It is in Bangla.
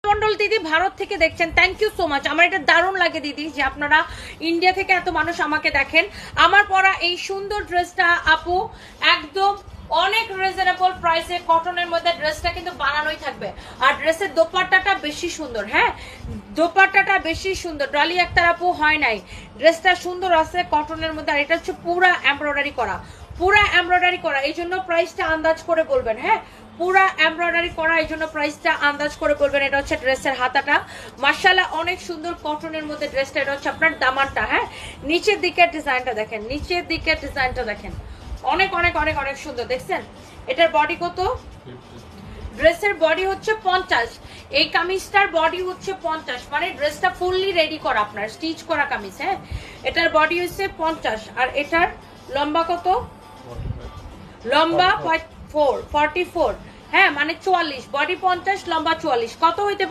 মন্ডল দিদি ভারত থেকে দেখছেন, থ্যাংক ইউ সো মাচ। আমার এটা দারুণ লাগে দিদি যে আপনারা ইন্ডিয়া থেকে এত মানুষ আমাকে দেখেন। আমার পরা এই সুন্দর ড্রেসটা আপু একদম অনেক রিজনেবল প্রাইসে কটনের মধ্যে ড্রেসটা কিন্তু বানানোই থাকবে। আর ড্রেসের দোপাট্টাটা বেশি সুন্দর, হ্যাঁ দোপাট্টাটা বেশি সুন্দর। ডলি আক্তার আপু হয় নাই, ড্রেসটা সুন্দর আছে কটনের মধ্যে। আর এটা হচ্ছে পুরা এমব্রয়ডারি করা, পুরা এমব্রয়ডারি করা, এই জন্য প্রাইসটা আন্দাজ করে বলবেন। হ্যাঁ পুরা এমব্রয়ডারি করা, এই জন্য প্রাইসটা আন্দাজ করে বলবেন। এটা হচ্ছে ড্রেসের হাতাটা, মাশাআল্লাহ অনেক সুন্দর কটনের মধ্যে ড্রেসটা। এটা হচ্ছে আপনার দামানটা, হ্যাঁ নিচের দিকের ডিজাইনটা দেখেন, নিচের দিকের ডিজাইনটা দেখেন, অনেক অনেক অনেক অনেক সুন্দর। দেখছেন এটার বডি কত? ড্রেসের বডি হচ্ছে 50, এই কামিজটার বডি হচ্ছে 50, মানে ড্রেসটা ফুললি রেডি করা আপনার স্টিচ করা কামিজ। হ্যাঁ এটার বডি হচ্ছে 50 আর এটার লম্বা কত? লম্বা 44, হ্যাঁ মানে 44, বডি 50 লম্বা 44। কত হইতে